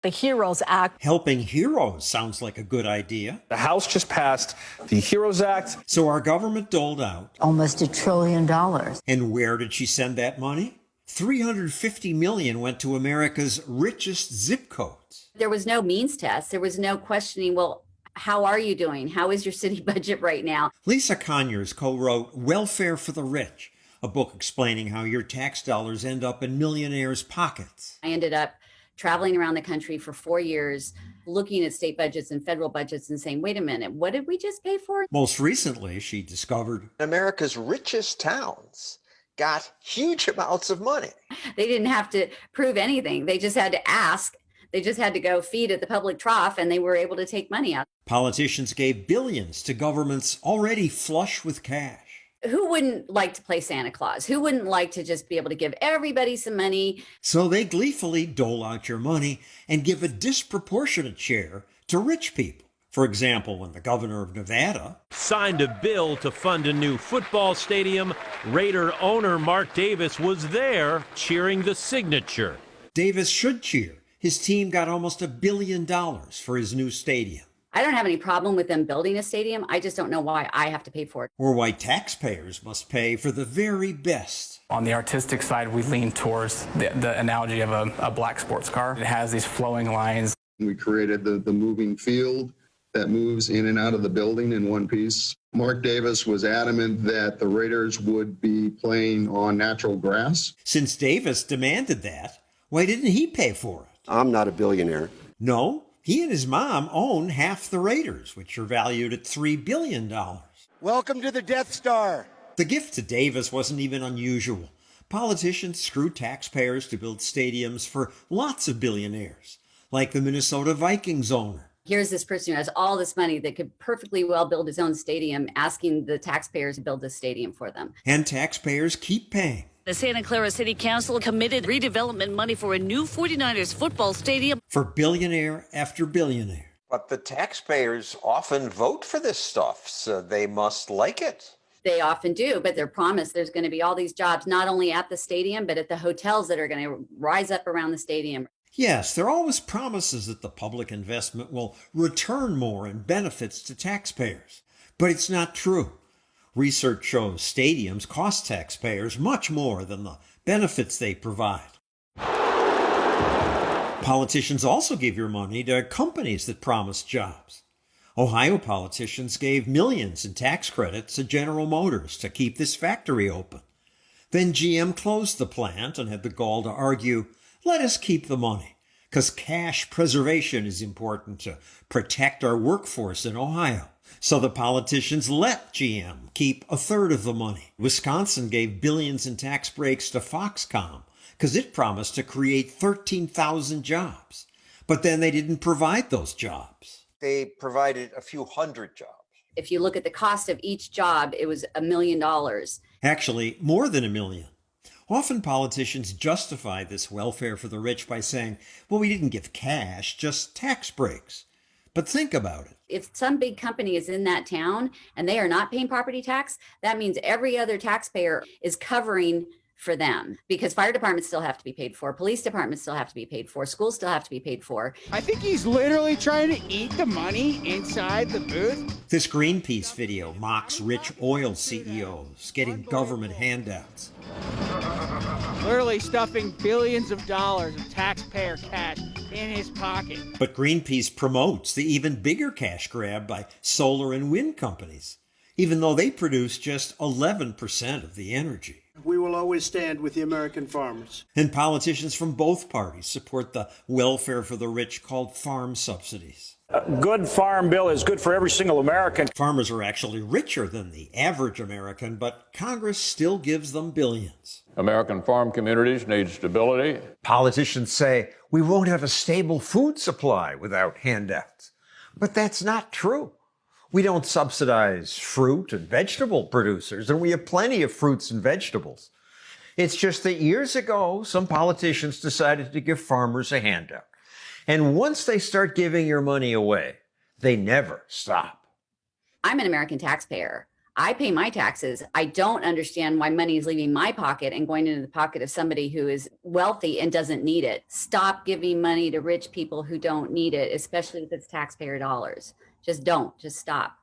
The HEROES Act. Helping heroes sounds like a good idea. The House just passed the HEROES Act. So our government doled out almost $1 trillion. And where did she send that money? $350 million went to America's richest zip codes. There was no means test. There was no questioning, well, how are you doing? How is your city budget right now? Lisa Conyers co-wrote Welfare for the Rich, a book explaining how your tax dollars end up in millionaires' pockets. I ended up traveling around the country for 4 years, looking at state budgets and federal budgets and saying, wait a minute, what did we just pay for? Most recently, she discovered America's richest towns got huge amounts of money. They didn't have to prove anything. They just had to ask. They just had to go feed at the public trough, and they were able to take money out. Politicians gave billions to governments already flush with cash. Who wouldn't like to play Santa Claus? Who wouldn't like to just be able to give everybody some money? So they gleefully dole out your money and give a disproportionate share to rich people. For example, when the governor of Nevada signed a bill to fund a new football stadium, Raider owner Mark Davis was there cheering the signature. Davis should cheer. His team got almost $1 billion for his new stadium. I don't have any problem with them building a stadium. I just don't know why I have to pay for it. Or why taxpayers must pay for the very best. On the artistic side, we lean towards the analogy of a black sports car. It has these flowing lines. We created the moving field that moves in and out of the building in one piece. Mark Davis was adamant that the Raiders would be playing on natural grass. Since Davis demanded that, why didn't he pay for it? I'm not a billionaire. No, he and his mom own half the Raiders, which are valued at $3 billion. Welcome to the Death Star. The gift to Davis wasn't even unusual. Politicians screw taxpayers to build stadiums for lots of billionaires, like the Minnesota Vikings owner. Here's this person who has all this money that could perfectly well build his own stadium, asking the taxpayers to build this stadium for them. And taxpayers keep paying. The Santa Clara City Council committed redevelopment money for a new 49ers football stadium. For billionaire after billionaire. But the taxpayers often vote for this stuff, so they must like it. They often do, but they're promised there's going to be all these jobs, not only at the stadium, but at the hotels that are going to rise up around the stadium. Yes, there are always promises that the public investment will return more in benefits to taxpayers. But it's not true. Research shows stadiums cost taxpayers much more than the benefits they provide. Politicians also give your money to companies that promise jobs. Ohio politicians gave millions in tax credits to General Motors to keep this factory open. Then GM closed the plant and had the gall to argue, let us keep the money, because cash preservation is important to protect our workforce in Ohio. So the politicians let GM keep a third of the money. Wisconsin gave billions in tax breaks to Foxconn because it promised to create 13,000 jobs. But then they didn't provide those jobs. They provided a few hundred jobs. If you look at the cost of each job, it was $1 million. Actually, more than $1 million. Often politicians justify this welfare for the rich by saying, well, we didn't give cash, just tax breaks. But think about it. If some big company is in that town and they are not paying property tax, that means every other taxpayer is covering for them, because fire departments still have to be paid for, police departments still have to be paid for, schools still have to be paid for. I think he's literally trying to eat the money inside the booth. This Greenpeace video mocks rich oil CEOs getting government handouts. Literally stuffing billions of dollars of taxpayer cash in his pocket. But Greenpeace promotes the even bigger cash grab by solar and wind companies, even though they produce just 11% of the energy. We will always stand with the American farmers. And politicians from both parties support the welfare for the rich called farm subsidies. A good farm bill is good for every single American. Farmers are actually richer than the average American, but Congress still gives them billions. American farm communities need stability. Politicians say we won't have a stable food supply without handouts. But that's not true. We don't subsidize fruit and vegetable producers, and we have plenty of fruits and vegetables. It's just that years ago, some politicians decided to give farmers a handout. And once they start giving your money away, they never stop. I'm an American taxpayer. I pay my taxes. I don't understand why money is leaving my pocket and going into the pocket of somebody who is wealthy and doesn't need it. Stop giving money to rich people who don't need it, especially if it's taxpayer dollars. Just don't. Just stop.